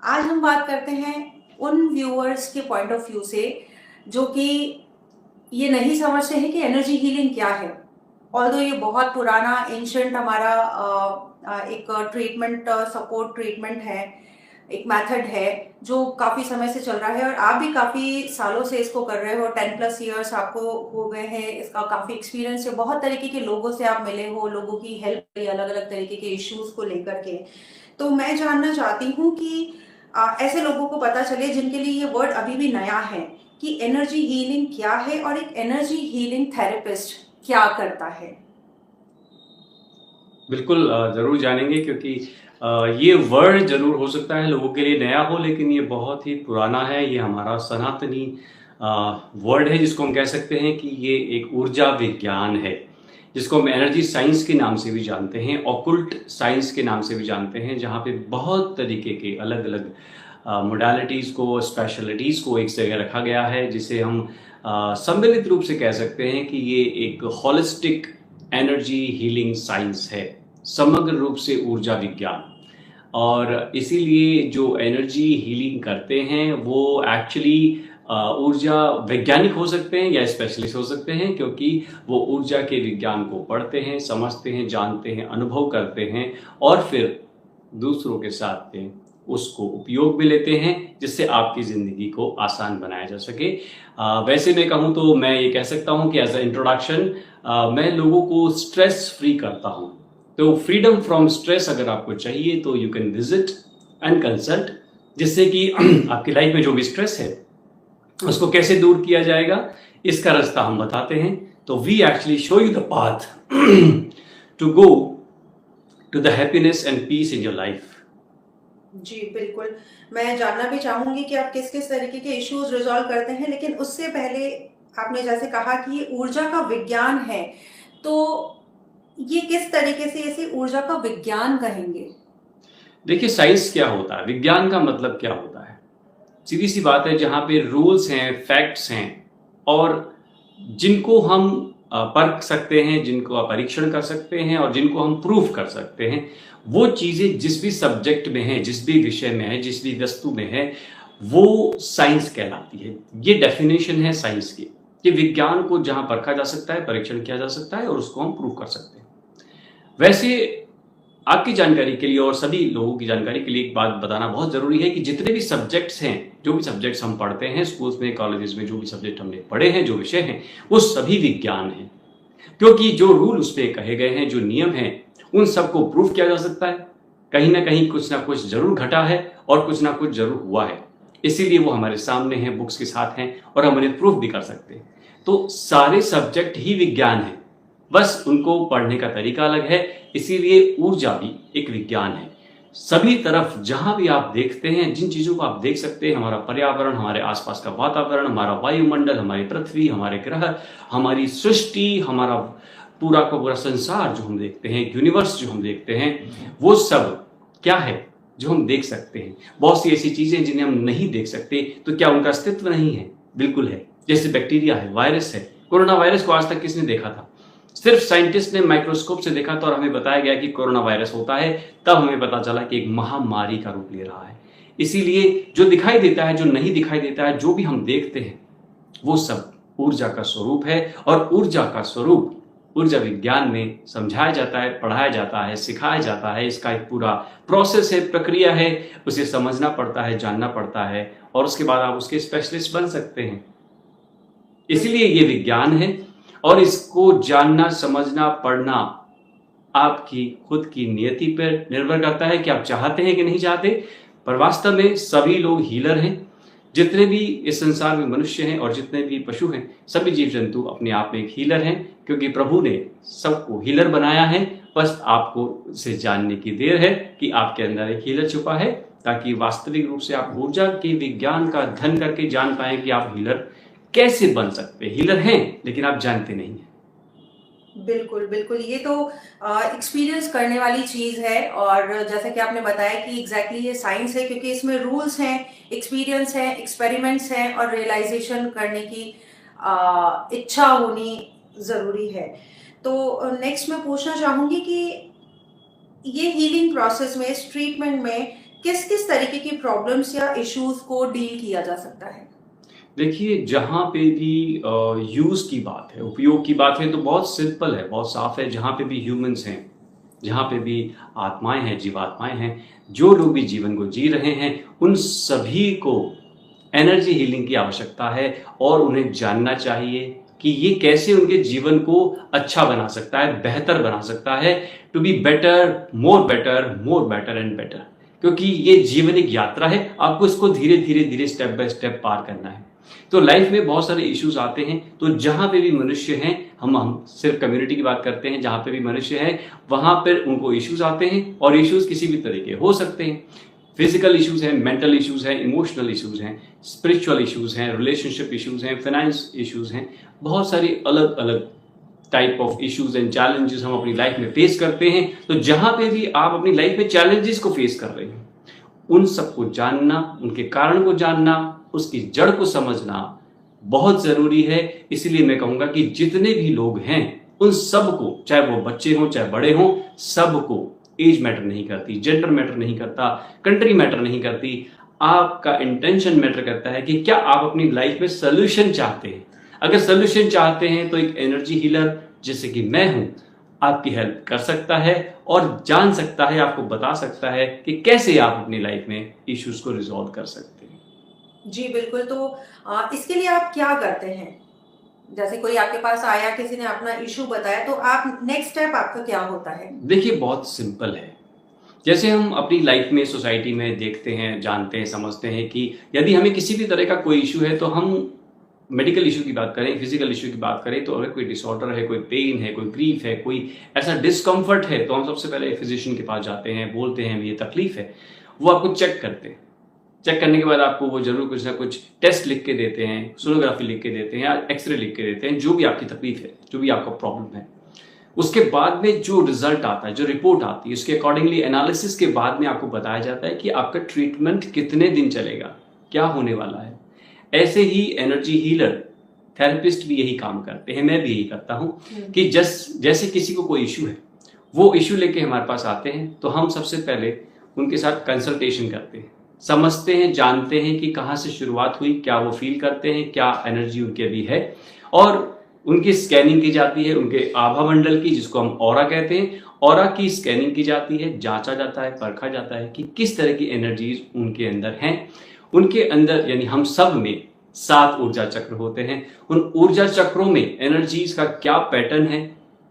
आज हम बात करते हैं उन व्यूअर्स के पॉइंट ऑफ व्यू से जो कि ये नहीं समझते हैं कि एनर्जी हीलिंग क्या है। ऑल्दो ये बहुत पुराना एंशंट हमारा एक ट्रीटमेंट सपोर्ट ट्रीटमेंट है, एक मेथड है जो काफी समय से चल रहा है और आप भी काफी सालों से इसको कर रहे हो। 10+ ईयर्स आपको हो गए हैं, इसका काफी एक्सपीरियंस है, बहुत तरीके के लोगों से आप मिले हो, लोगों की हेल्प अलग अलग तरीके के इश्यूज को लेकर के। तो मैं जानना चाहती हूँ कि ऐसे लोगों को पता चले जिनके लिए ये वर्ड अभी भी नया है कि एनर्जी हीलिंग क्या है और एक एनर्जी हीलिंग थेरेपिस्ट क्या करता है। बिल्कुल ज़रूर जानेंगे क्योंकि ये वर्ड ज़रूर हो सकता है लोगों के लिए नया हो, लेकिन ये बहुत ही पुराना है। ये हमारा सनातनी वर्ड है जिसको हम कह सकते हैं कि ये एक ऊर्जा विज्ञान है, जिसको हम एनर्जी साइंस के नाम से भी जानते हैं, ऑकुल्ट साइंस के नाम से भी जानते हैं, जहाँ पे बहुत तरीके के अलग अलग मोडालिटीज़ को, स्पेशलिटीज़ को एक जगह रखा गया है, जिसे हम सम्मिलित रूप से कह सकते हैं कि ये एक होलिस्टिक एनर्जी हीलिंग साइंस है, समग्र रूप से ऊर्जा विज्ञान। और इसीलिए जो एनर्जी हीलिंग करते हैं वो एक्चुअली ऊर्जा वैज्ञानिक हो सकते हैं या स्पेशलिस्ट हो सकते हैं, क्योंकि वो ऊर्जा के विज्ञान को पढ़ते हैं, समझते हैं, जानते हैं, अनुभव करते हैं और फिर दूसरों के साथ में उसको उपयोग में लेते हैं, जिससे आपकी ज़िंदगी को आसान बनाया जा सके। वैसे मैं कहूँ तो मैं ये कह सकता हूँ कि एज अ इंट्रोडक्शन मैं लोगों को स्ट्रेस फ्री करता हूँ। तो फ्रीडम फ्रॉम स्ट्रेस अगर आपको चाहिए तो you can visit and consult, जिससे कि आपकी लाइफ में जो भी स्ट्रेस है उसको कैसे दूर किया जाएगा, इसका रास्ता हम बताते हैं। तो we actually show you the path to go to the happiness and peace in your life. जी बिल्कुल। मैं जानना भी चाहूंगी कि आप किस किस तरीके के इश्यूज रिजॉल्व करते हैं, लेकिन उससे पहले आपने जैसे कहा कि ये ऊर्जा का विज्ञान है, तो ये किस तरीके से इसे ऊर्जा का विज्ञान कहेंगे। देखिए, साइंस क्या होता है, विज्ञान का मतलब क्या होता है? सीधी सी बात है, जहाँ पे रूल्स हैं, फैक्ट्स हैं और जिनको हम परख सकते हैं, जिनको आप परीक्षण कर सकते हैं और जिनको हम प्रूफ कर सकते हैं, वो चीज़ें जिस भी सब्जेक्ट में है, जिस भी विषय में है, जिस भी वस्तु में है, वो साइंस कहलाती है। ये डेफिनेशन है साइंस की, कि विज्ञान को जहाँ परखा जा सकता है, परीक्षण किया जा सकता है और उसको हम प्रूव कर सकते हैं। वैसे आपकी जानकारी के लिए और सभी लोगों की जानकारी के लिए एक बात बताना बहुत ज़रूरी है कि जितने भी सब्जेक्ट्स हैं, जो भी सब्जेक्ट्स हम पढ़ते हैं स्कूल्स में, कॉलेजेस में, जो भी सब्जेक्ट हमने पढ़े हैं, जो विषय हैं, वो सभी विज्ञान हैं। क्योंकि जो रूल उस पर कहे गए हैं, जो नियम हैं, उन सबको प्रूफ किया जा सकता है। कहीं ना कहीं कुछ ना कुछ जरूर घटा है और कुछ ना कुछ जरूर हुआ है, इसीलिए वो हमारे सामने हैं, बुक्स के साथ हैं और हम उन्हें प्रूफ भी कर सकते हैं। तो सारे सब्जेक्ट ही विज्ञान है, बस उनको पढ़ने का तरीका अलग है। इसीलिए ऊर्जा भी एक विज्ञान है। सभी तरफ जहां भी आप देखते हैं, जिन चीजों को आप देख सकते हैं, हमारा पर्यावरण, हमारे आसपास का वातावरण, हमारा वायुमंडल, हमारी पृथ्वी, हमारे ग्रह, हमारी सृष्टि, हमारा पूरा का पूरा संसार जो हम देखते हैं, यूनिवर्स जो हम देखते हैं, वो सब क्या है जो हम देख सकते हैं। बहुत सी ऐसी चीजें जिन्हें हम नहीं देख सकते, तो क्या उनका अस्तित्व नहीं है? बिल्कुल है। जैसे बैक्टीरिया है, वायरस है। कोरोना वायरस को आज तक किसने देखा था? सिर्फ साइंटिस्ट ने माइक्रोस्कोप से देखा था और हमें बताया गया कि कोरोना वायरस होता है। तब हमें पता चला कि एक महामारी का रूप ले रहा है। इसीलिए जो दिखाई देता है, जो नहीं दिखाई देता है, जो भी हम देखते हैं, वो सब ऊर्जा का स्वरूप है। और ऊर्जा का स्वरूप ऊर्जा विज्ञान में समझाया जाता है, पढ़ाया जाता है, सिखाया जाता है। इसका एक पूरा प्रोसेस है, प्रक्रिया है। उसे समझना पड़ता है, जानना पड़ता है और उसके बाद आप उसके स्पेशलिस्ट बन सकते हैं। इसलिए ये विज्ञान है और इसको जानना, समझना, पढ़ना आपकी खुद की नियति पर निर्भर करता है कि आप चाहते हैं कि नहीं चाहते। पर वास्तव में सभी लोग हीलर हैं। जितने भी इस संसार में मनुष्य हैं और जितने भी पशु हैं, सभी जीव जंतु अपने आप में एक हीलर हैं, क्योंकि प्रभु ने सबको हीलर बनाया है। बस आपको इसे जानने की देर है कि आपके अंदर एक हीलर छुपा है, ताकि वास्तविक रूप से आप ऊर्जा के विज्ञान का अध्ययन करके जान पाए कि आप हीलर कैसे बन सकते हैं। हीलर हैं लेकिन आप जानते नहीं हैं। बिल्कुल बिल्कुल, ये तो एक्सपीरियंस करने वाली चीज है। और जैसा कि आपने बताया कि एग्जैक्टली ये साइंस है, क्योंकि इसमें रूल्स हैं, एक्सपीरियंस है, एक्सपेरिमेंट्स हैं और रियलाइजेशन करने की इच्छा होनी जरूरी है। तो नेक्स्ट मैं पूछना चाहूंगी कि ये हीलिंग प्रोसेस में, इस ट्रीटमेंट में किस किस तरीके की प्रॉब्लम्स या इश्यूज को डील किया जा सकता है? देखिए, जहाँ पे भी यूज़ की बात है, उपयोग की बात है, तो बहुत सिंपल है, बहुत साफ है। जहाँ पे भी ह्यूमंस हैं, जहाँ पे भी आत्माएं हैं, जीवात्माएं हैं, जो लोग भी जीवन को जी रहे हैं, उन सभी को एनर्जी हीलिंग की आवश्यकता है और उन्हें जानना चाहिए कि ये कैसे उनके जीवन को अच्छा बना सकता है, बेहतर बना सकता है, to be better, more better and better. क्योंकि ये जीवन एक यात्रा है, आपको इसको धीरे धीरे धीरे स्टेप बाय स्टेप पार करना है। तो लाइफ में बहुत सारे इश्यूज आते हैं, तो जहां पे भी मनुष्य हैं, हम सिर्फ कम्युनिटी की बात करते हैं, जहां पे भी मनुष्य है वहां पर उनको इश्यूज आते हैं, और इश्यूज किसी भी तरीके हो सकते हैं। फिजिकल इश्यूज हैं, मेंटल इश्यूज हैं, इमोशनल इश्यूज हैं, स्पिरिचुअल इश्यूज हैं, रिलेशनशिप इश्यूज हैं, फाइनेंस इश्यूज हैं, बहुत सारी अलग अलग type of issues and challenges हम अपनी लाइफ में फेस करते हैं। तो जहां पे भी आप अपनी लाइफ में चैलेंजेस को फेस कर रहे हैं, उन सबको जानना, उनके कारण को जानना, उसकी जड़ को समझना बहुत जरूरी है। इसलिए मैं कहूंगा कि जितने भी लोग हैं उन सबको, चाहे वो बच्चे हों चाहे बड़े हों, सबको, एज मैटर नहीं करती, जेंडर मैटर नहीं करता, कंट्री मैटर नहीं करती, आपका इंटेंशन मैटर करता है कि क्या आप अपनी लाइफ में सोल्यूशन चाहते हैं। अगर सोल्यूशन चाहते हैं तो एक एनर्जी हीलर जैसे कि मैं हूं आपकी हेल्प कर सकता है और जान सकता है, आपको बता सकता है कि कैसे आप अपनी लाइफ में इश्यूज को रिजॉल्व कर सकते हैं। जी बिल्कुल। तो इसके लिए आप क्या करते हैं? जैसे कोई आपके पास आया, किसी ने अपना इशू बताया, तो आप नेक्स्ट स्टेप आपका क्या होता है? देखिए, बहुत सिंपल है। जैसे हम अपनी लाइफ में, सोसाइटी में देखते हैं, जानते हैं, समझते हैं कि यदि हमें किसी भी तरह का कोई इशू है, तो हम मेडिकल इशू की बात करें, फिजिकल इशू की बात करें, तो अगर कोई डिसऑर्डर है, कोई पेन है, कोई ग्रीफ है, कोई ऐसा डिस्कम्फर्ट है, तो हम सबसे पहले फिजिशियन के पास जाते हैं, बोलते हैं ये तकलीफ है। वो आपको चेक करते हैं। चेक करने के बाद आपको वो जरूर कुछ ना कुछ टेस्ट लिख के देते हैं, सोनोग्राफी लिख के देते हैं या एक्सरे लिख के देते हैं, जो भी आपकी तकलीफ है, जो भी आपका प्रॉब्लम है। उसके बाद में जो रिजल्ट आता है, जो रिपोर्ट आती है, उसके अकॉर्डिंगली एनालिसिस के बाद में आपको बताया जाता है कि आपका ट्रीटमेंट कितने दिन चलेगा, क्या होने वाला है। ऐसे ही एनर्जी हीलर, थेरेपिस्ट भी यही काम करते हैं, मैं भी यही करता हूं कि जैसे किसी को कोई इशू है, वो इशू लेके हमारे पास आते हैं, तो हम सबसे पहले उनके साथ कंसल्टेशन करते हैं, समझते हैं, जानते हैं कि कहाँ से शुरुआत हुई, क्या वो फील करते हैं, क्या एनर्जी उनके अभी है, और उनकी स्कैनिंग की जाती है, उनके आभा मंडल की, जिसको हम ऑरा कहते हैं, ऑरा की स्कैनिंग की जाती है, जांचा जाता है, परखा जाता है कि किस तरह की एनर्जीज उनके अंदर हैं। उनके अंदर, यानी हम सब में 7 ऊर्जा चक्र होते हैं। उन ऊर्जा चक्रों में एनर्जीज का क्या पैटर्न है,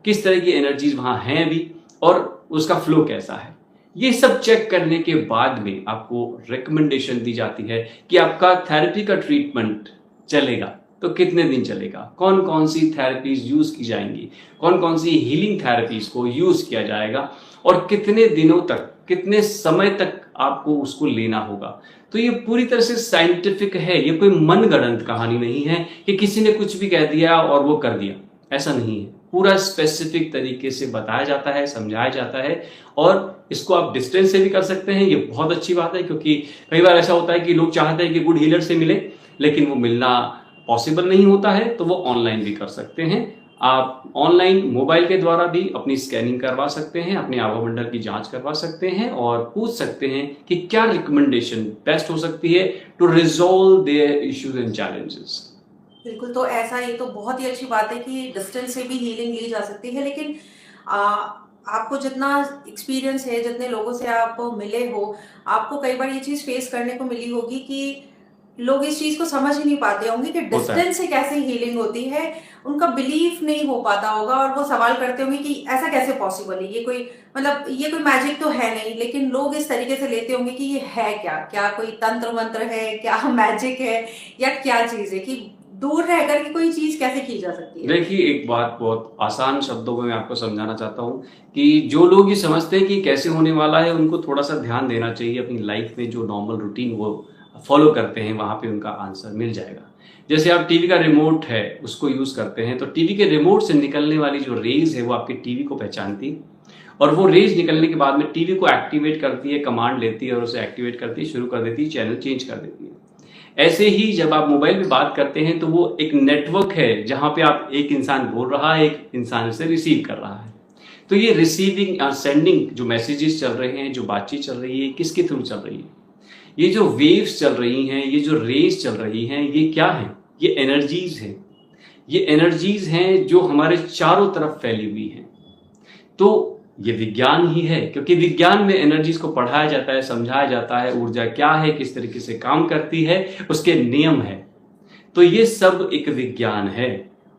किस तरह की एनर्जीज वहां हैं अभी, और उसका फ्लो कैसा है, ये सब चेक करने के बाद में आपको रिकमेंडेशन दी जाती है कि आपका थेरेपी का ट्रीटमेंट चलेगा तो कितने दिन चलेगा, कौन कौन सी थेरेपीज यूज की जाएंगी, कौन कौन सी हीलिंग थेरेपीज को यूज किया जाएगा, और कितने दिनों तक, कितने समय तक आपको उसको लेना होगा। तो ये पूरी तरह से साइंटिफिक है, ये कोई मनगढ़ंत कहानी नहीं है कि किसी ने कुछ भी कह दिया और वो कर दिया, ऐसा नहीं है। पूरा स्पेसिफिक तरीके से बताया जाता है, समझाया जाता है, और इसको आप डिस्टेंस से भी कर सकते हैं। ये बहुत अच्छी बात है, क्योंकि कई बार ऐसा होता है कि लोग चाहते हैं कि गुड हीलर से मिले, लेकिन वो मिलना पॉसिबल नहीं होता है, तो वो ऑनलाइन भी कर सकते हैं। आप ऑनलाइन मोबाइल के द्वारा भी अपनी स्कैनिंग करवा सकते हैं, अपने आभामंडल की जांच करवा सकते हैं, और पूछ सकते हैं कि क्या रिकमेंडेशन बेस्ट हो सकती है to resolve their issues and challenges. बिल्कुल। तो ऐसा, ये तो बहुत ही अच्छी बात है कि डिस्टेंस से भी हीलिंग ली जा सकती है। लेकिन आपको जितना एक्सपीरियंस है, जितने लोगों से आप मिले हो, आपको कई बार ये चीज फेस करने को मिली होगी कि लोग इस चीज को समझ ही नहीं पाते होंगे कि होता है। डिस्टेंस से कैसे हीलिंग होती है। उनका बिलीफ नहीं हो पाता होगा और वो सवाल करते होंगे कि ऐसा कैसे पॉसिबल है, ये कोई, मतलब ये कोई मैजिक तो है नहीं। लेकिन लोग इस तरीके से लेते होंगे कि ये है क्या, क्या कोई तंत्र मंत्र है, क्या मैजिक है, या क्या चीज है, कि दूर रहकर के कोई चीज कैसे की जा सकती है? देखिए, एक बात बहुत आसान शब्दों में मैं आपको समझाना चाहता हूँ कि जो लोग ये समझते हैं कि कैसे होने वाला है, उनको थोड़ा सा ध्यान देना चाहिए। अपनी लाइफ में जो नॉर्मल रूटीन वो फॉलो करते हैं, वहां पे उनका आंसर मिल जाएगा। जैसे आप टीवी का रिमोट है, उसको यूज करते हैं, तो टीवी के रिमोट से निकलने वाली जो रेज है, वो आपके टीवी को पहचानती है, और वो रेज निकलने के बाद में टीवी को एक्टिवेट करती है, कमांड लेती है और उसे एक्टिवेट करती है, शुरू कर देती है, चैनल चेंज कर देती है। ऐसे ही जब आप मोबाइल पे बात करते हैं, तो वो एक नेटवर्क है जहां पे आप, एक इंसान बोल रहा है, एक इंसान उसे रिसीव कर रहा है। तो ये रिसीविंग और सेंडिंग जो मैसेजेस चल रहे हैं, जो बातचीत चल रही है, किसके थ्रू चल रही है? ये जो वेव्स चल रही हैं, ये जो रेज चल रही हैं, ये क्या है? ये एनर्जीज हैं। ये एनर्जीज हैं जो हमारे चारों तरफ फैली हुई हैं। तो ये विज्ञान ही है, क्योंकि विज्ञान में एनर्जीज को पढ़ाया जाता है, समझाया जाता है, ऊर्जा क्या है, किस तरीके से काम करती है, उसके नियम है। तो ये सब एक विज्ञान है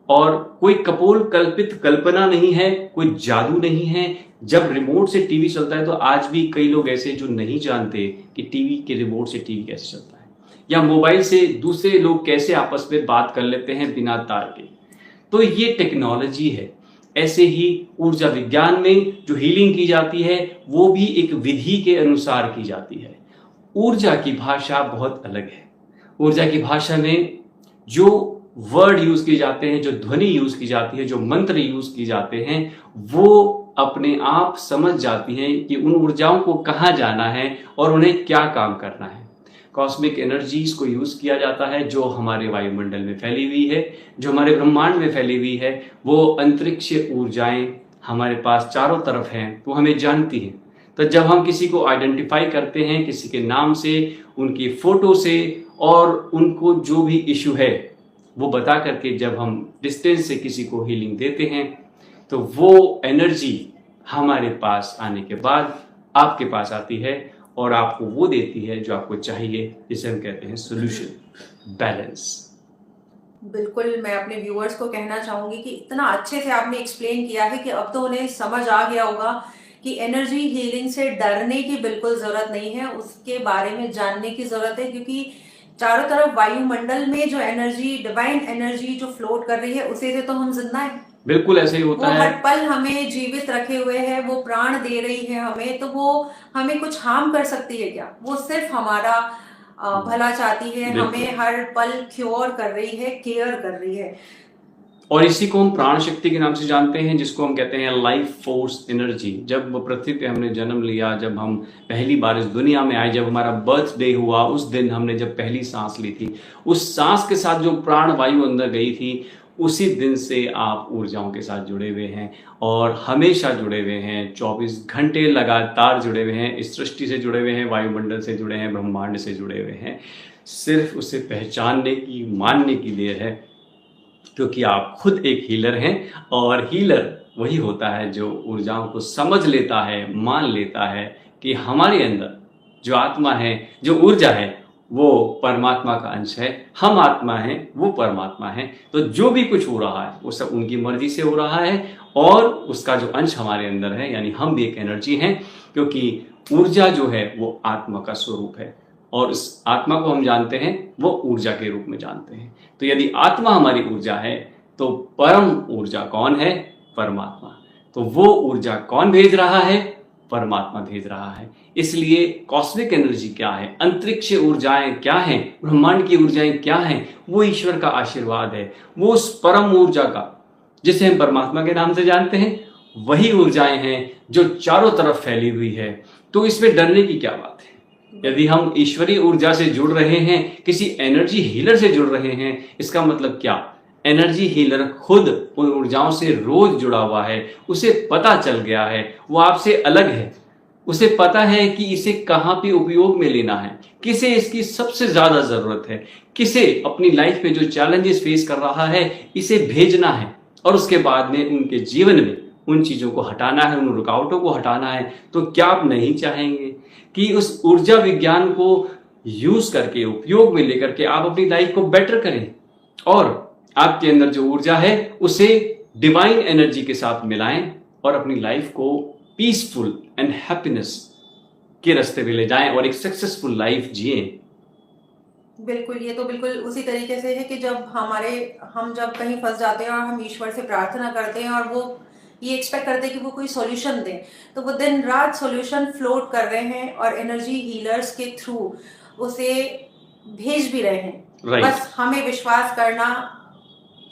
और कोई कपोल कल्पित कल्पना नहीं है, कोई जादू नहीं है। जब रिमोट से टीवी चलता है तो आज भी कई लोग ऐसे जो नहीं जानते कि टीवी के रिमोट से टीवी कैसे चलता है, या मोबाइल से दूसरे लोग कैसे आपस में बात कर लेते हैं बिना तार के। तो ये टेक्नोलॉजी है। ऐसे ही ऊर्जा विज्ञान में जो हीलिंग की जाती है वो भी एक विधि के अनुसार की जाती है। ऊर्जा की भाषा बहुत अलग है। ऊर्जा की भाषा में जो वर्ड यूज किए जाते हैं, जो ध्वनि यूज की जाती है, जो मंत्र यूज किए जाते हैं, वो अपने आप समझ जाती हैं कि उन ऊर्जाओं को कहाँ जाना है और उन्हें क्या काम करना है। कॉस्मिक एनर्जीज को यूज किया जाता है जो हमारे वायुमंडल में फैली हुई है, जो हमारे ब्रह्मांड में फैली हुई है। वो अंतरिक्ष ऊर्जाएं हमारे पास चारों तरफ हैं, वो हमें जानती हैं। तो जब हम किसी को आइडेंटिफाई करते हैं, किसी के नाम से, उनकी फोटो से, और उनको जो भी इशू है वो बता करके जब हम डिस्टेंस से किसी को हीलिंग देते हैं, तो वो एनर्जी हमारे पास आने के बाद आपके पास आती है और आपको वो देती है जो आपको चाहिए, जिसे हम कहते हैं सोल्यूशन, बैलेंस। बिल्कुल, मैं अपने व्यूअर्स को कहना चाहूंगी कि इतना अच्छे से आपने एक्सप्लेन किया है कि अब तो उन्हें समझ आ गया होगा कि एनर्जी हीलिंग से डरने की बिल्कुल जरूरत नहीं है, उसके बारे में जानने की जरूरत है। क्योंकि चारों तरफ वायुमंडल में जो एनर्जी, डिवाइन एनर्जी जो फ्लोट कर रही है, उसी से तो हम जिंदा है। बिल्कुल ऐसे ही वो होता है। हर पल हमें जीवित रखे हुए है, वो प्राण दे रही है हमें, तो वो हमें कुछ हार्म कर सकती है क्या? वो सिर्फ हमारा भला चाहती है, बिल्कुल। हमें हर पल क्योर कर रही है, केयर कर रही है। और इसी को हम प्राण शक्ति के नाम से जानते हैं, जिसको हम कहते हैं लाइफ फोर्स एनर्जी। जब पृथ्वी पे हमने जन्म लिया, जब हम पहली बार इस दुनिया में आए, जब हमारा बर्थडे हुआ, उस दिन हमने जब पहली सांस ली थी, उस सांस के साथ जो प्राण वायु अंदर गई थी, उसी दिन से आप ऊर्जाओं के साथ जुड़े हुए हैं और हमेशा जुड़े हुए हैं। 24 घंटे लगातार जुड़े हुए हैं, इस सृष्टि से जुड़े हुए हैं, वायुमंडल से जुड़े हैं, ब्रह्मांड से जुड़े हुए हैं। सिर्फ उसे पहचानने की, मानने की देर है, क्योंकि आप खुद एक हीलर हैं। और हीलर वही होता है जो ऊर्जाओं को समझ लेता है, मान लेता है कि हमारे अंदर जो आत्मा है, जो ऊर्जा है, वो परमात्मा का अंश है। हम आत्मा हैं, वो परमात्मा है। तो जो भी कुछ हो रहा है वो सब उनकी मर्जी से हो रहा है और उसका जो अंश हमारे अंदर है, यानी हम भी एक एनर्जी हैं, क्योंकि ऊर्जा जो है वो आत्मा का स्वरूप है और इस आत्मा को हम जानते हैं, वो ऊर्जा के रूप में जानते हैं। तो यदि आत्मा हमारी ऊर्जा है तो परम ऊर्जा कौन है? परमात्मा। तो वो ऊर्जा कौन भेज रहा है? परमात्मा भेज रहा है। इसलिए कॉस्मिक एनर्जी क्या है, अंतरिक्ष ऊर्जाएं क्या हैं, ब्रह्मांड की ऊर्जाएं क्या हैं, वो ईश्वर का आशीर्वाद है। वो उस परम ऊर्जा का, जिसे हम परमात्मा के नाम से जानते हैं, वही ऊर्जाएं हैं जो चारों तरफ फैली हुई है। तो इसमें डरने की क्या बात है? यदि हम ईश्वरीय ऊर्जा से जुड़ रहे हैं, किसी एनर्जी हीलर से जुड़ रहे हैं, इसका मतलब क्या? एनर्जी हीलर खुद उन ऊर्जाओं से रोज जुड़ा हुआ है, उसे पता चल गया है, वो आपसे अलग है, उसे पता है कि इसे कहाँ पे उपयोग में लेना है, किसे इसकी सबसे ज्यादा जरूरत है, किसे अपनी लाइफ में जो चैलेंजेस फेस कर रहा है इसे भेजना है, और उसके बाद में उनके जीवन में उन चीजों को हटाना है, उन रुकावटों को हटाना है। तो क्या आप नहीं चाहेंगे कि उस ऊर्जा विज्ञान को यूज करके, उपयोग में लेकर के आप अपनी लाइफ को बेटर करें और आपके अंदर जो ऊर्जा है उसे डिवाइन एनर्जी के साथ मिलाएं और अपनी लाइफ को पीसफुल एंड हैप्पीनेस के रास्ते पे ले जाएं और एक सक्सेसफुल लाइफ जिएं? बिल्कुल, ये तो बिल्कुल उसी तरीके से है कि हम जब कहीं फंस जाते हैं और हम ईश्वर से प्रार्थना करते हैं और वो ये एक्सपेक्ट करते हैं कि वो कोई सॉल्यूशन दें, तो वो दिन रात सॉल्यूशन फ्लोट कर रहे हैं और एनर्जी हीलर्स के थ्रू उसे भेज भी रहे हैं। Right. बस हमें विश्वास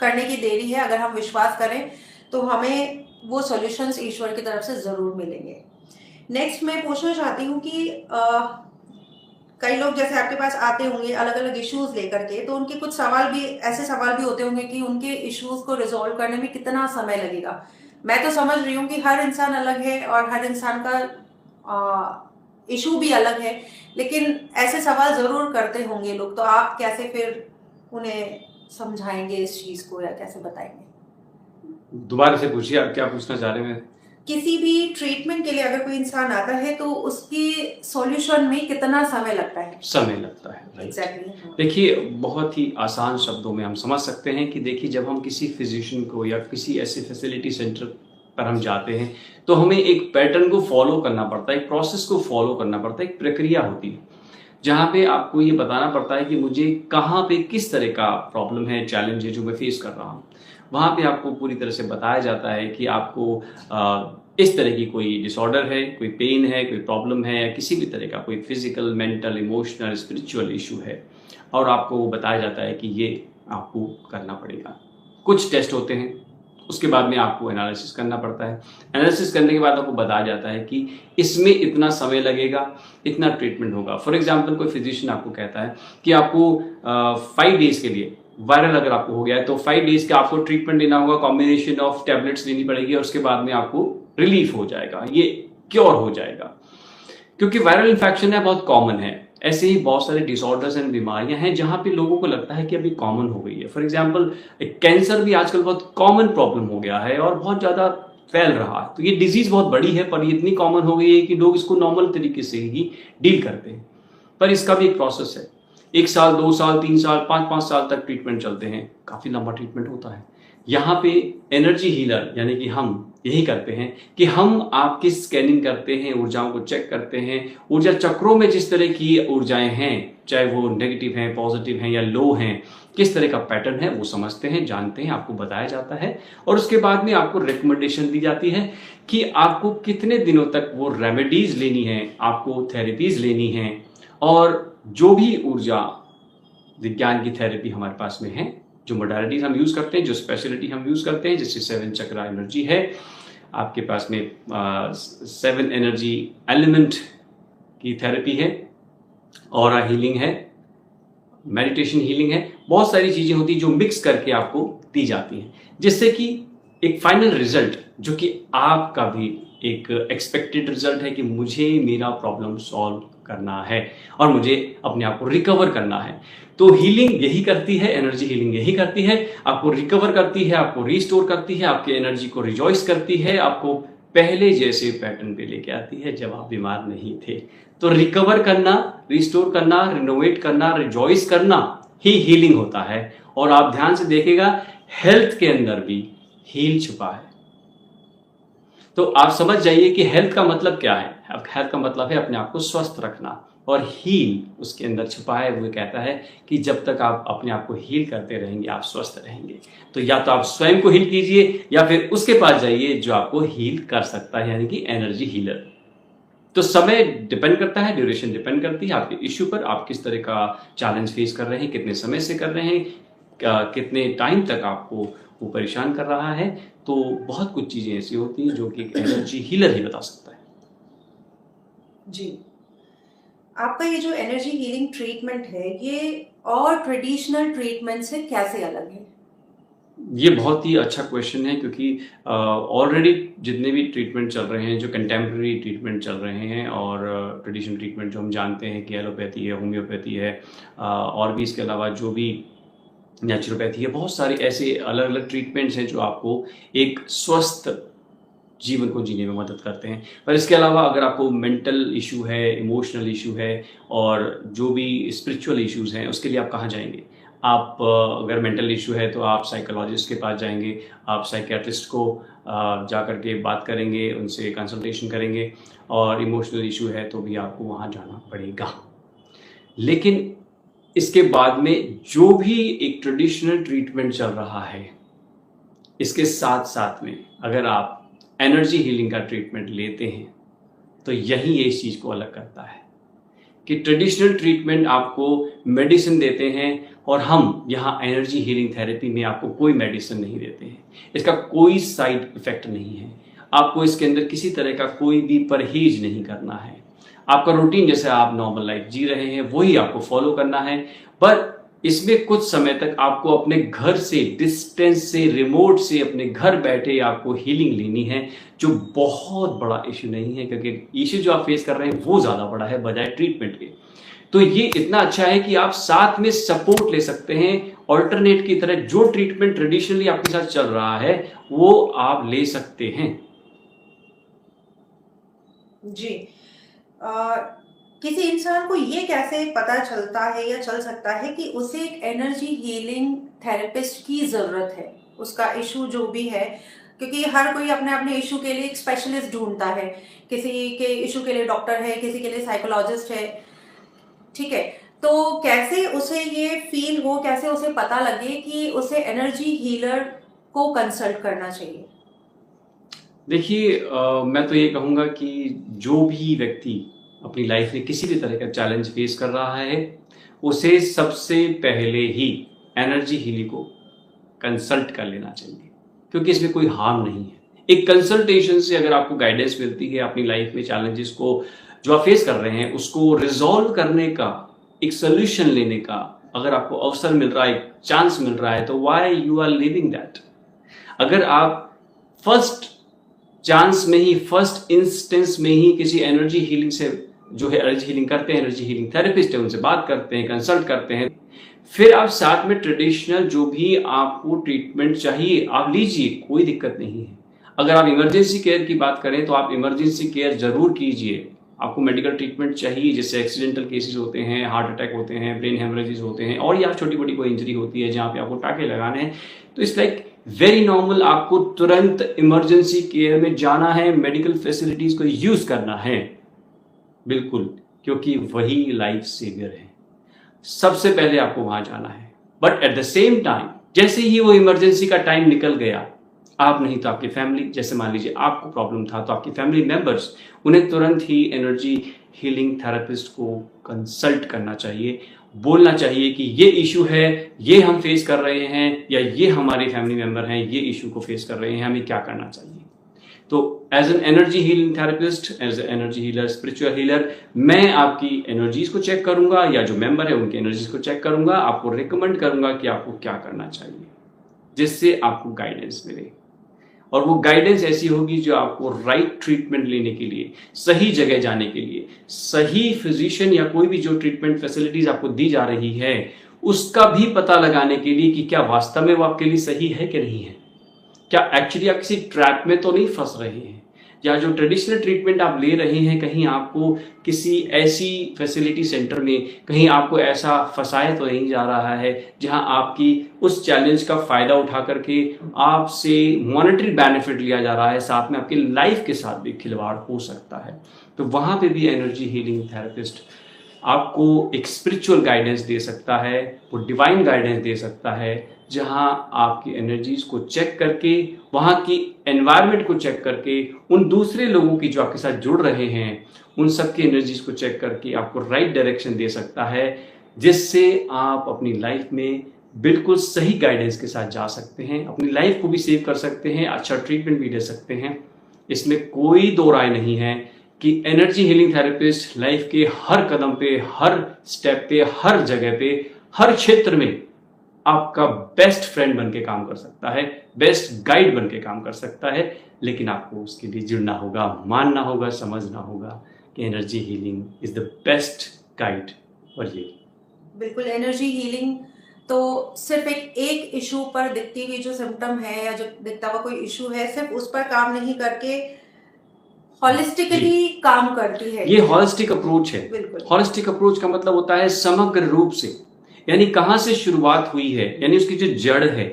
करने की देरी है। अगर हम विश्वास करें तो हमें वो सॉल्यूशंस ईश्वर की तरफ से जरूर मिलेंगे। नेक्स्ट मैं पूछना चाहती हूँ कि कई लोग जैसे आपके पास आते होंगे अलग अलग इश्यूज लेकर के, तो उनके कुछ ऐसे सवाल भी होते होंगे कि उनके इश्यूज को रिजॉल्व करने में कितना समय लगेगा। मैं तो समझ रही हूँ कि हर इंसान अलग है और हर इंसान का इशू भी अलग है, लेकिन ऐसे सवाल जरूर करते होंगे लोग, तो आप कैसे फिर उन्हें समझाएंगे इस चीज को या कैसे बताएंगे? दोबारा से पूछिए, आप क्या पूछना चाह रहे हैं? किसी भी ट्रीटमेंट के लिए अगर कोई इंसान आता है तो उसकी सॉल्यूशन में कितना समय लगता है? समय लगता है, राइट। एग्जैक्टली। देखिए, बहुत ही आसान शब्दों में हम समझ सकते हैं कि देखिए, जब हम किसी फिजिशियन को या किसी ऐसे फैसिलिटी सेंटर पर हम जाते हैं तो हमें एक पैटर्न को फॉलो करना पड़ता है, एक प्रोसेस को फॉलो करना पड़ता है, एक प्रक्रिया होती है जहाँ पे आपको ये बताना पड़ता है कि मुझे कहाँ पे किस तरह का प्रॉब्लम है, चैलेंज है जो मैं फेस कर रहा हूँ। वहाँ पे आपको पूरी तरह से बताया जाता है कि आपको इस तरह की कोई डिसऑर्डर है, कोई पेन है, कोई प्रॉब्लम है, या किसी भी तरह का कोई physical, mental, emotional, spiritual issue है, और आपको वो बताया जाता है कि ये आपको करना पड़ेगा। कुछ टेस्ट होते हैं, उसके बाद में आपको एनालिसिस करना पड़ता है। एनालिसिस करने के बाद आपको बताया जाता है कि इसमें इतना समय लगेगा, इतना ट्रीटमेंट होगा। फॉर एग्जाम्पल, कोई फिजिशियन आपको कहता है कि आपको 5 डेज के लिए, वायरल अगर आपको हो गया है तो 5 डेज का आपको ट्रीटमेंट लेना होगा, कॉम्बिनेशन ऑफ टैबलेट्स लेनी पड़ेगी, और उसके बाद में आपको रिलीफ हो जाएगा, ये क्योर हो जाएगा। क्योंकि वायरल इन्फेक्शन है, बहुत कॉमन है। ऐसे ही बहुत सारे डिसऑर्डर्स एंड बीमारियां हैं जहां पे लोगों को लगता है कि अभी कॉमन हो गई है। फॉर एग्जांपल, कैंसर भी आजकल बहुत कॉमन प्रॉब्लम हो गया है और बहुत ज्यादा फैल रहा है। तो ये डिजीज बहुत बड़ी है, पर ये इतनी कॉमन हो गई है कि लोग इसको नॉर्मल तरीके से ही डील करते हैं। पर इसका भी एक प्रोसेस है। 1 साल, 2 साल, 3 साल, 5-5 साल तक ट्रीटमेंट चलते हैं, काफी लंबा ट्रीटमेंट होता है। यहाँ पे एनर्जी हीलर यानी कि हम यही करते हैं कि हम आपकी स्कैनिंग करते हैं, ऊर्जाओं को चेक करते हैं। ऊर्जा चक्रों में जिस तरह की ऊर्जाएं हैं, चाहे वो नेगेटिव हैं, पॉजिटिव हैं या लो हैं, किस तरह का पैटर्न है वो समझते हैं, जानते हैं, आपको बताया जाता है। और उसके बाद में आपको रिकमेंडेशन दी जाती है कि आपको कितने दिनों तक वो रेमेडीज लेनी है, आपको थेरेपीज लेनी है। और जो भी ऊर्जा विज्ञान की थेरेपी हमारे पास में है, जो मोडालिटीज हम यूज करते हैं, जो स्पेशलिटी हम यूज करते हैं, जैसे 7 चक्रा एनर्जी है, आपके पास में 7 एनर्जी एलिमेंट की थेरेपी है, ऑरा हीलिंग है, मेडिटेशन हीलिंग है, बहुत सारी चीजें होती हैं जो मिक्स करके आपको दी जाती हैं, जिससे कि एक फाइनल रिजल्ट जो कि आपका भी एक एक्सपेक्टेड रिजल्ट है कि मुझे मेरा प्रॉब्लम सॉल्व करना है और मुझे अपने आप को रिकवर करना है। तो हीलिंग यही करती है, एनर्जी हीलिंग यही करती है, आपको रिकवर करती है, आपको रिस्टोर करती है, आपकी एनर्जी को रिजॉइस करती है, आपको पहले जैसे पैटर्न पे लेके आती है जब आप बीमार नहीं थे। तो रिकवर करना, रिस्टोर करना, रिनोवेट करना, रिजॉइस करना ही हीलिंग होता है। और आप ध्यान से देखिएगा, हेल्थ के अंदर भी हील छुपा है। तो आप समझ जाइए कि हेल्थ का मतलब क्या है। हेल्थ का मतलब है अपने आप को स्वस्थ रखना, और हील उसके अंदर छुपा है। वो कहता है कि जब तक आप अपने आप को हील करते रहेंगे, आप स्वस्थ रहेंगे। तो या तो आप स्वयं को हील कीजिए या फिर उसके पास जाइए जो आपको हील कर सकता है, यानी कि एनर्जी हीलर। तो समय डिपेंड करता है, ड्यूरेशन डिपेंड करती है आपके इश्यू पर, आप किस तरह का चैलेंज फेस कर रहे हैं, कितने समय से कर रहे हैं, कितने टाइम तक आपको वो परेशान कर रहा है। तो बहुत कुछ चीजें ऐसी होती हैं जो कि एनर्जी हीलर ही बता सकता है। जी, आपका ये जो एनर्जी हीलिंग ट्रीटमेंट है, ये और ट्रेडिशनल ट्रीटमेंट से कैसे अलग है? ये बहुत ही अच्छा क्वेश्चन है, क्योंकि ऑलरेडी जितने भी ट्रीटमेंट चल रहे हैं, जो कंटेम्प्रेरी ट्रीटमेंट चल रहे हैं और ट्रेडिशनल ट्रीटमेंट जो हम जानते हैं कि एलोपैथी है, होम्योपैथी है, और भी इसके अलावा जो भी नेचुरोपैथी है, बहुत सारे ऐसे अलग अलग ट्रीटमेंट्स हैं जो आपको एक स्वस्थ जीवन को जीने में मदद करते हैं। पर इसके अलावा अगर आपको मेंटल इशू है, इमोशनल इशू है, और जो भी स्पिरिचुअल इश्यूज हैं, उसके लिए आप कहाँ जाएंगे? आप अगर मेंटल इशू है तो आप साइकोलॉजिस्ट के पास जाएंगे, आप साइकियाट्रिस्ट को जा कर के बात करेंगे, उनसे कंसल्टेशन करेंगे। और इमोशनल इशू है तो भी आपको वहाँ जाना पड़ेगा। लेकिन इसके बाद में जो भी एक ट्रेडिशनल ट्रीटमेंट चल रहा है, इसके साथ साथ में अगर आप एनर्जी हीलिंग का ट्रीटमेंट लेते हैं, तो यही इस चीज़ को अलग करता है कि ट्रेडिशनल ट्रीटमेंट आपको मेडिसिन देते हैं, और हम यहाँ एनर्जी हीलिंग थेरेपी में आपको कोई मेडिसिन नहीं देते हैं। इसका कोई साइड इफेक्ट नहीं है, आपको इसके अंदर किसी तरह का कोई भी परहेज नहीं करना है। आपका रूटीन जैसे आप नॉर्मल लाइफ जी रहे हैं वही आपको फॉलो करना है। पर इसमें कुछ समय तक आपको अपने घर से, डिस्टेंस से, रिमोट से, अपने घर बैठे आपको हीलिंग लेनी है, जो बहुत बड़ा इश्यू नहीं है, क्योंकि इश्यू जो आप फेस कर रहे हैं वो ज़्यादा बड़ा है बजाय ट्रीटमेंट के। तो ये इतना अच्छा है कि आप साथ में सपोर्ट ले सकते हैं, ऑल्टरनेट की तरह। जो ट्रीटमेंट ट्रेडिशनली आपके साथ चल रहा है वो आप ले सकते हैं। जी। किसी इंसान को ये कैसे पता चलता है या चल सकता है कि उसे एक एनर्जी हीलिंग थेरेपिस्ट की ज़रूरत है, उसका इशू जो भी है? क्योंकि हर कोई अपने अपने इशू के लिए एक स्पेशलिस्ट ढूंढता है। किसी के इशू के लिए डॉक्टर है, किसी के लिए साइकोलॉजिस्ट है, ठीक है? तो कैसे उसे ये फील हो, कैसे उसे पता लगे कि उसे एनर्जी हीलर को कंसल्ट करना चाहिए? देखिए, मैं तो ये कहूँगा कि जो भी व्यक्ति अपनी लाइफ में किसी भी तरह का चैलेंज फेस कर रहा है, उसे सबसे पहले ही एनर्जी हीलिंग को कंसल्ट कर लेना चाहिए, क्योंकि इसमें कोई हार्म नहीं है। एक कंसल्टेशन से अगर आपको गाइडेंस मिलती है अपनी लाइफ में चैलेंजेस को जो आप फेस कर रहे हैं उसको रिजॉल्व करने का, एक सोल्यूशन लेने का अगर आपको अवसर मिल रहा है, एक चांस मिल रहा है, तो why you are living that? अगर आप फर्स्ट चांस में ही, फर्स्ट इंस्टेंस में ही किसी एनर्जी हीलिंग से, जो है एनर्जी हीलिंग करते हैं, एनर्जी हीलिंग थेरेपिस्ट है, उनसे बात करते हैं, कंसल्ट करते हैं, फिर आप साथ में ट्रेडिशनल जो भी आपको ट्रीटमेंट चाहिए आप लीजिए, कोई दिक्कत नहीं है। अगर आप इमरजेंसी केयर की बात करें तो आप इमरजेंसी केयर जरूर कीजिए। आपको मेडिकल ट्रीटमेंट चाहिए, जैसे एक्सीडेंटल केसेस होते हैं, हार्ट अटैक होते हैं, ब्रेन हेमरेजेस होते हैं, और या छोटी मोटी कोई इंजरी होती है जहाँ पे आपको टाँके लगाने हैं, तो इट्स लाइक वेरी नॉर्मल। आपको तुरंत इमरजेंसी केयर में जाना है, मेडिकल फैसिलिटीज को यूज करना है, बिल्कुल, क्योंकि वही लाइफ सेवियर है। सबसे पहले आपको वहां जाना है। But at the same time जैसे ही वो इमरजेंसी का टाइम निकल गया, आप नहीं तो आपकी फैमिली, जैसे मान लीजिए आपको प्रॉब्लम था तो आपकी फैमिली मेंबर्स, उन्हें तुरंत ही एनर्जी हीलिंग थेरेपिस्ट को कंसल्ट करना चाहिए, बोलना चाहिए कि ये इशू है, ये हम फेस कर रहे हैं, या ये हमारे फैमिली मेंबर हैं, ये इशू को फेस कर रहे हैं, हमें क्या करना चाहिए। तो as an energy healing therapist, as an energy healer, spiritual healer, मैं आपकी एनर्जीज को चेक करूंगा, या जो मेंबर है उनकी एनर्जीज को चेक करूंगा, आपको रिकमेंड करूंगा कि आपको क्या करना चाहिए, जिससे आपको गाइडेंस मिले। और वो गाइडेंस ऐसी होगी जो आपको राइट ट्रीटमेंट लेने के लिए, सही जगह जाने के लिए, सही फिजिशियन या कोई भी जो ट्रीटमेंट फैसिलिटीज आपको दी जा रही है उसका भी पता लगाने के लिए कि क्या वास्तव में वो आपके लिए सही है कि नहीं है, क्या एक्चुअली आप किसी ट्रैप में तो नहीं फंस रहे हैं, या जो ट्रेडिशनल ट्रीटमेंट आप ले रहे हैं कहीं आपको किसी ऐसी फैसिलिटी सेंटर में कहीं आपको ऐसा फंसाया तो नहीं जा रहा है जहां आपकी उस चैलेंज का फायदा उठा करके आपसे मॉनेटरी बेनिफिट लिया जा रहा है, साथ में आपकी लाइफ के साथ भी खिलवाड़ हो सकता है। तो वहां पे भी एनर्जी हीलिंग थेरेपिस्ट आपको एक स्पिरिचुअल गाइडेंस दे सकता है, वो डिवाइन गाइडेंस दे सकता है, जहां आपकी एनर्जीज को चेक करके, वहां की एनवायरनमेंट को चेक करके, उन दूसरे लोगों की जो आपके साथ जुड़ रहे हैं उन सबकी एनर्जीज को चेक करके आपको राइट डायरेक्शन दे सकता है, जिससे आप अपनी लाइफ में बिल्कुल सही गाइडेंस के साथ जा सकते हैं, अपनी लाइफ को भी सेव कर सकते हैं, अच्छा ट्रीटमेंट भी ले सकते हैं। इसमें कोई दो राय नहीं है कि एनर्जी हीलिंग थेरेपिस्ट लाइफ के हर कदम पे, हर स्टेप पे, हर जगह पे, हर क्षेत्र में आपका बेस्ट फ्रेंड बन के काम कर सकता है, बेस्ट गाइड बन के काम कर सकता है। लेकिन आपको उसके लिए जुड़ना होगा, मानना होगा, समझना होगा कि energy healing is the best guide for you. बिल्कुल, एनर्जी हीलिंग तो सिर्फ एक इशू पर दिखती हुई जो सिम्टम है या जो दिखता हुआ कोई इशू है, सिर्फ उस पर काम नहीं करके हॉलिस्टिकली काम करती है। ये हॉलिस्टिक अप्रोच है। बिल्कुल, हॉलिस्टिक अप्रोच का मतलब होता है समग्र रूप से, यानी कहाँ से शुरुआत हुई है, यानी उसकी जो जड़ है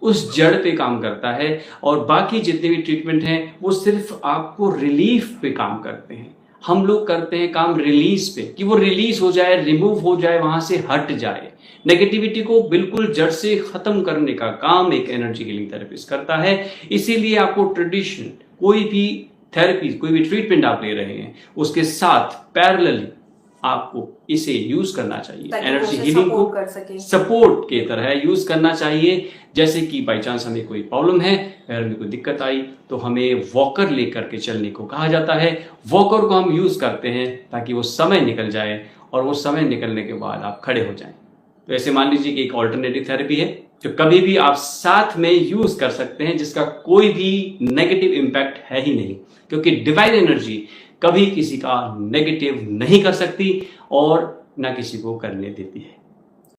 उस जड़ पे काम करता है, और बाकी जितने भी ट्रीटमेंट हैं वो सिर्फ आपको रिलीफ पे काम करते हैं। हम लोग करते हैं काम रिलीज पे, कि वो रिलीज हो जाए, रिमूव हो जाए, वहां से हट जाए। नेगेटिविटी को बिल्कुल जड़ से खत्म करने का काम एक एनर्जी हीलिंग थेरेपिस्ट करता है। इसीलिए आपको ट्रेडिशन, कोई भी थेरेपी, कोई भी ट्रीटमेंट आप ले रहे हैं, उसके साथ पैरेलली आपको इसे यूज करना चाहिए, एनर्जी हीलिंग को सपोर्ट के तरह यूज करना चाहिए। जैसे कि बाई चांस हमें कोई प्रॉब्लम है, पैर में कोई दिक्कत आई, तो हमें वॉकर लेकर के चलने को कहा जाता है। वॉकर को हम यूज करते हैं ताकि वो समय निकल जाए, और वो समय निकलने के बाद आप खड़े हो जाएं। तो ऐसे मान लीजिए कि एक ऑल्टरनेटिव थेरेपी है जो कभी भी आप साथ में यूज कर सकते हैं, जिसका कोई भी नेगेटिव इम्पैक्ट है ही नहीं, क्योंकि डिवाइन एनर्जी कभी किसी का नेगेटिव नहीं कर सकती और ना किसी को करने देती है।